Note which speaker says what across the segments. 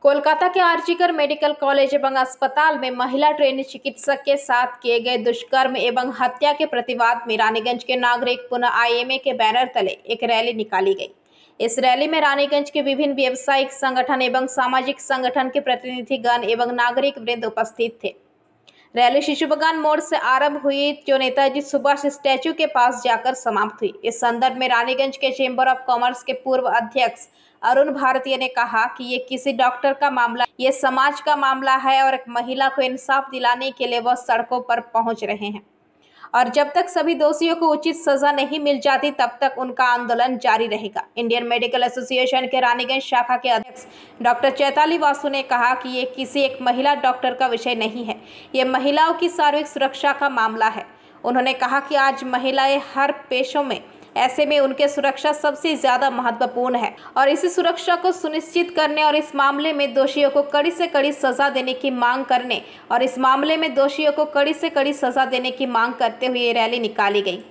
Speaker 1: कोलकाता के RG Kar medical college एवं अस्पताल में महिला ट्रेनी चिकित्सक के साथ किए गए दुष्कर्म एवं हत्या के प्रतिवाद में रानीगंज के नागरिक पुनः आईएमए के बैनर तले एक रैली निकाली गई। इस रैली में रानीगंज के विभिन्न व्यावसायिक संगठन एवं सामाजिक संगठन के प्रतिनिधिगण एवं नागरिक वृंद उपस्थित थे। रैली शिशु बगान मोड़ से आरंभ हुई, जो नेताजी सुभाष स्टैचू के पास जाकर समाप्त हुई। इस संदर्भ में रानीगंज के चेंबर ऑफ कॉमर्स के पूर्व अध्यक्ष अरुण भारतीय ने कहा कि ये किसी डॉक्टर का मामला, ये समाज का मामला है और एक महिला को इंसाफ दिलाने के लिए वह सड़कों पर पहुंच रहे हैं और जब तक सभी दोषियों को उचित सजा नहीं मिल जाती तब तक उनका आंदोलन जारी रहेगा। इंडियन मेडिकल एसोसिएशन के रानीगंज शाखा के अध्यक्ष डॉक्टर चैताली वासु ने कहा कि ये किसी एक महिला डॉक्टर का विषय नहीं है, ये महिलाओं की शारीरिक सुरक्षा का मामला है। उन्होंने कहा कि आज महिलाएं हर पेशों में, ऐसे में उनके सुरक्षा सबसे ज्यादा महत्वपूर्ण है और इसी सुरक्षा को सुनिश्चित करने और इस मामले में दोषियों को कड़ी से कड़ी सजा देने की मांग करने और इस मामले में दोषियों को कड़ी से कड़ी सजा देने की मांग करते हुए ये रैली निकाली गई।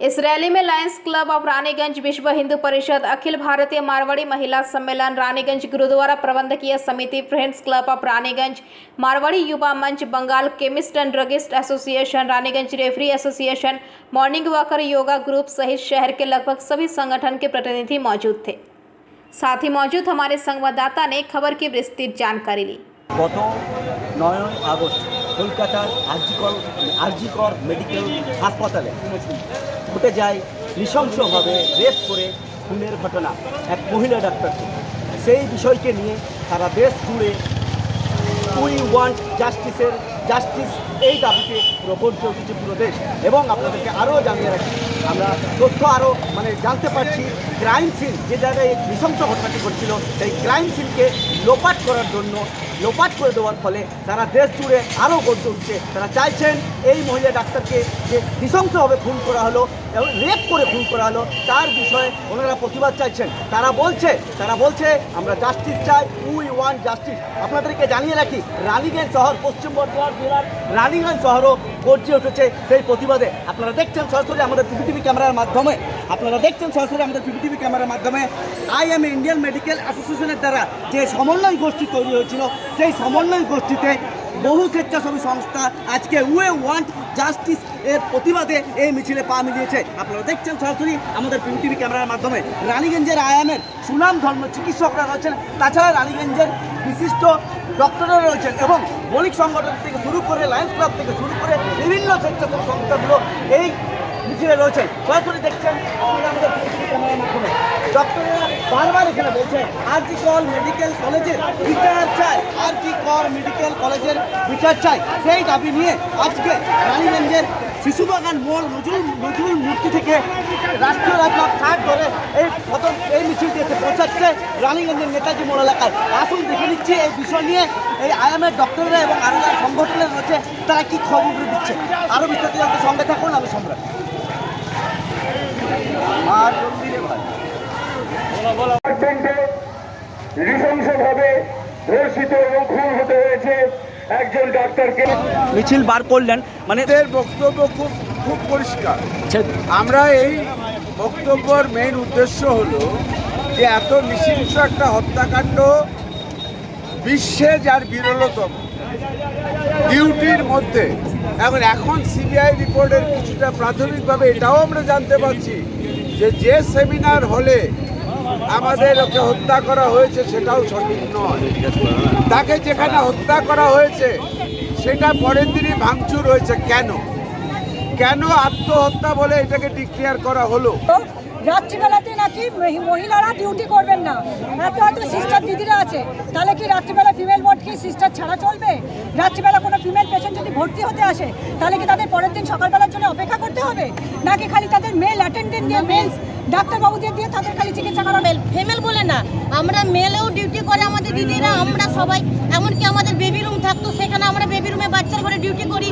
Speaker 1: इस रैली में लायंस क्लब ऑफ रानीगंज, विश्व हिंदू परिषद, अखिल भारतीय मारवाड़ी महिला सम्मेलन, रानीगंज गुरुद्वारा प्रबंधकीय समिति, friends club of Raniganj, Marwari युवा मंच, Bengal chemist and druggist association, Raniganj referee association, morning walker yoga group सहित शहर के लगभग सभी संगठन के प्रतिनिधि मौजूद थे। साथ ही मौजूद हमारे संवाददाता ने खबर की विस्तृत जानकारी ली।
Speaker 2: गत 9 আগস্ট কলকাতার আরজিকর মেডিকেল হাসপাতালে ঘটে যায় নৃশংসভাবে রেপ করে খুনের ঘটনা এক মহিলা ডাক্তারকে। সেই বিষয়কে নিয়ে সারা দেশ জুড়ে উই ওয়ান্ট জাস্টিস এই দাবিতে গর্জে উঠেছে পুরো দেশ। এবং আপনাদেরকে আরও জানিয়ে রাখি, আমরা তথ্য আরও জানতে পারছি, ক্রাইম সিন যে জায়গায় নৃশংস ঘটনাটি ঘটছিল সেই ক্রাইম সিনকে লোপাট করার জন্য, লোপাট করে দেওয়ার ফলে সারা দেশ জুড়ে আরও গর্জে উঠছে। তারা চাইছেন এই মহিলা ডাক্তারকে যে নৃশংসভাবে খুন করা হলো এবং রেপ করে খুন করা হলো তার বিষয়ে ওনারা প্রতিবাদ চাইছেন। তারা বলছে আমরা জাস্টিস চাই, উই ওয়ান্ট জাস্টিস। আপনাদেরকে জানিয়ে রাখি, রানীগঞ্জ শহর, পশ্চিম বর্ধমান জেলার রানীগঞ্জ শহরও গর্জে উঠেছে সেই প্রতিবাদে। আপনারা দেখছেন সরাসরি আমাদের পিপিটিভি ক্যামেরার মাধ্যমে, আইএমএ ইন্ডিয়ান মেডিকেল অ্যাসোসিয়েশনের দ্বারা যে সমন্বয় গোষ্ঠী তৈরি হয়েছিল, সেই সমন্বয় গোষ্ঠীতে বহু স্বেচ্ছাসেবী সংস্থা আজকে উই ওয়ান্ট জাস্টিস এর প্রতিবাদে এই মিছিলে পা মিলিয়েছে। আপনারা দেখছেন সরাসরি আমাদের পিপিটিভি ক্যামেরার মাধ্যমে। রানীগঞ্জের আইএমএর সুনাম ধর্ম চিকিৎসকরা রয়েছেন, তাছাড়া রানীগঞ্জের বিশিষ্ট ডক্টররা রয়েছেন এবং মৌলিক সংগঠন থেকে শুরু করে লায়ন্স ক্লাব থেকে শুরু করে বিভিন্ন স্বেচ্ছাসেবী সংস্থাগুলো এই মিছিলে রয়েছে। সরাসরি দেখছেন আমাদের পিপিটিভি ক্যামেরার মাধ্যমে। ডক্টররা বারবার এখানে বলছে আরজিকর মেডিকেল কলেজের বিচার চাই, আরজিকর মেডিকেল কলেজের বিচার চাই। সেই দাবি নিয়ে আজকে রানীগঞ্জের শিশুবাগান মোড় নজরুল মূর্তি থেকে রাষ্ট্রীয় রাজপথ 60 ধরে এই মিছিলটি এসে পৌঁছাচ্ছে রানীগঞ্জের নেতাজি মোড় এলাকায়। আসুন দেখে নিচ্ছি এই বিষয় নিয়ে এই আইএমএর ডক্টররা এবং আরও যারা সংগঠনের রয়েছে তারা কি খবর দিচ্ছে। আরও বিস্তারিত জানতে সঙ্গে থাকুন, আমি সম্রাট। আর
Speaker 3: নৃশংসভাবে ধর্ষিত এবং খুন হতে হয়েছে একজন ডাক্তারকে।
Speaker 2: মিছিল বার করলেন, মানে
Speaker 4: এর বক্তব্য খুব পরিষ্কার। আমরা এই বক্তব্যের মেইন উদ্দেশ্য হলো যে এত নৃশংস একটা হত্যাকাণ্ড বিশ্বে যার বিরলতম, ডিউটির মধ্যে। এখন সিবিআই রিপোর্টের কিছুটা প্রাথমিকভাবে এটাও আমরা জানতে পারছি যে সেমিনার হলে আমাদের ওকে হত্যা করা হয়েছে সেটাও সঠিক নয়। তাকে যেখানে হত্যা করা হয়েছে সেটা পরের দিনই ভাঙচুর হয়েছে। কেন আত্মহত্যা বলে এটাকে ডিক্লেয়ার করা হলো?
Speaker 5: রাত্রিবেলাতে নাকি মহিলারা ডিউটি করবেন না, এত সিস্টার দিদিরা আছে, তাহলে কি রাত্রিবেলা ফিমেল ওয়ার্ড কি সিস্টার ছাড়া চলবে? রাত্রিবেলা কোনো ফিমেল পেশেন্ট যদি ভর্তি হতে আসে তাহলে কি তাদের পরের দিন সকালবেলার জন্য অপেক্ষা করতে হবে, নাকি খালি তাদের মেল অ্যাটেন্ডেন্ট দিয়ে, মেল ডাক্তারবাবুদের দিয়ে তাদের খালি চিকিৎসা করা?
Speaker 6: ফিমেল বলে না, আমরা মেলেও ডিউটি করে আমাদের দিদিরা, আমরা সবাই। এমনকি আমাদের বেবি রুম থাকতো, সেখানে আমরা বেবি রুমে বাচ্চার ঘরে ডিউটি করি।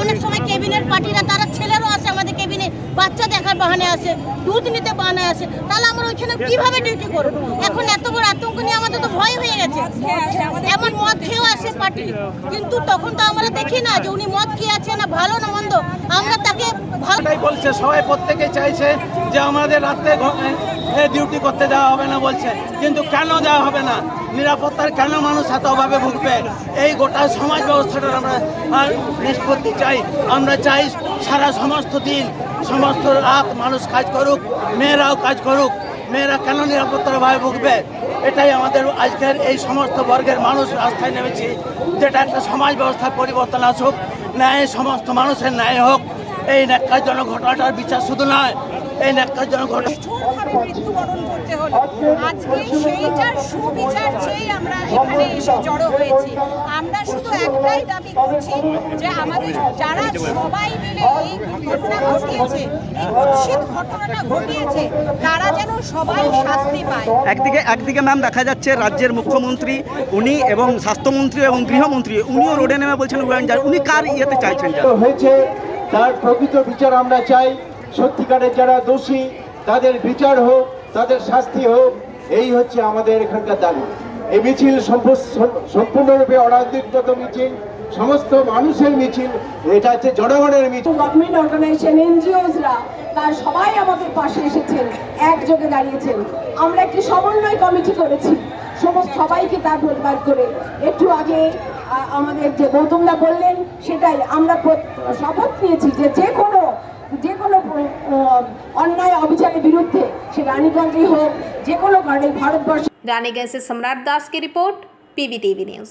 Speaker 6: অনেক সময় কেবিনের পার্টিরা, তারা ছেলেরও আসে আমাদের কেবিনে, বাচ্চা দেখার বাহানে আসে, দুধ নিতে বাহানে আসে, তাহলে আমরা ওইখানে কিভাবে ডিউটি করবো? এখন এত বড় আতঙ্ক নিয়ে আমাদের তো ভয় হয়ে গেছে। এমন মদ খেয়েও আসে পার্টি, কিন্তু তখন তো আমরা দেখি না যে উনি মদ খেয়ে আছে না ভালো না মন্দ, আমরা তাকে ভালো
Speaker 2: এটাই বলছে সবাই, প্রত্যেকে চাইছে যে আমাদের রাত্রে ডিউটি করতে দেওয়া হবে না বলছে, কিন্তু কেন দেওয়া হবে না? নিরাপত্তার কেন মানুষ এত অভাবে ভুগবে? এই গোটা সমাজ ব্যবস্থাটার আমরা নিষ্পত্তি চাই। আমরা চাই সারা সমস্ত দিন সমস্ত রাত মানুষ কাজ করুক, মেয়েরাও কাজ করুক। মেয়েরা কেন নিরাপত্তার অভাবে ভুগবে? এটাই আমাদের আজকের এই সমস্ত বর্গের মানুষ রাস্তায় নেমেছি, যেটা একটা সমাজ ব্যবস্থার পরিবর্তন আসুক, ন্যায় সমস্ত মানুষের ন্যায় হোক। এই ন্যাক্কারজনক ঘটনাটার বিচার শুধু নয়, এই ন্যাক্কারজনক ঘটনা
Speaker 5: মৃত্যুবরণ করতে হলো, আজকে সেইটার সুবিচার চেয়ে আমরা এখানে এসে জড়ো হয়েছি। আমরা শুধু একটাই দাবি করছি যে আমাদের যারা সবাই মিলে এই ঘটনা ঘটিয়েছে, এই কুৎসিত ঘটনাটা ঘটিয়েছে, তারা যেন সবাই শাস্তি পায়।
Speaker 2: একদিকে ম্যাম দেখা যাচ্ছে রাজ্যের মুখ্যমন্ত্রী উনি এবং স্বাস্থ্যমন্ত্রী এবং গৃহমন্ত্রী উনিও রোডে নেমে বলছেন উনি কার ইয়েতে চাইছেন
Speaker 7: হয়েছে তার প্রকৃত বিচার আমরা চাই। সত্যিকারের যারা দোষী তাদের বিচার হোক, তাদের শাস্তি হোক, এই হচ্ছে আমাদের এখানকার দাবি। এই মিছিল সম্পূর্ণরূপে অরাজনৈতিক মিছিল, সমস্ত মানুষের মিছিল, এটা হচ্ছে জনগণের মিছিল।
Speaker 5: গভর্নমেন্ট অর্গানাইজেশন, এনজিওসরা তার সবাই আমাদের পাশে এসেছেন, একযোগে দাঁড়িয়েছেন। আমরা একটি সমন্বয় কমিটি করেছি সমস্ত সবাইকে তার প্রতিবাদ করে। একটু আগে আমাদের যে গৌতমদা বললেন সেটাই আমরা শপথ নিয়েছি যে যে কোনো অন্যায় অবিচারের বিরুদ্ধে সে রানীগঞ্জেই হোক, যে কোনো কারণে ভারতবর্ষ।
Speaker 1: रानीगंज से सम्राट दास की रिपोर्ट, PBTV न्यूज।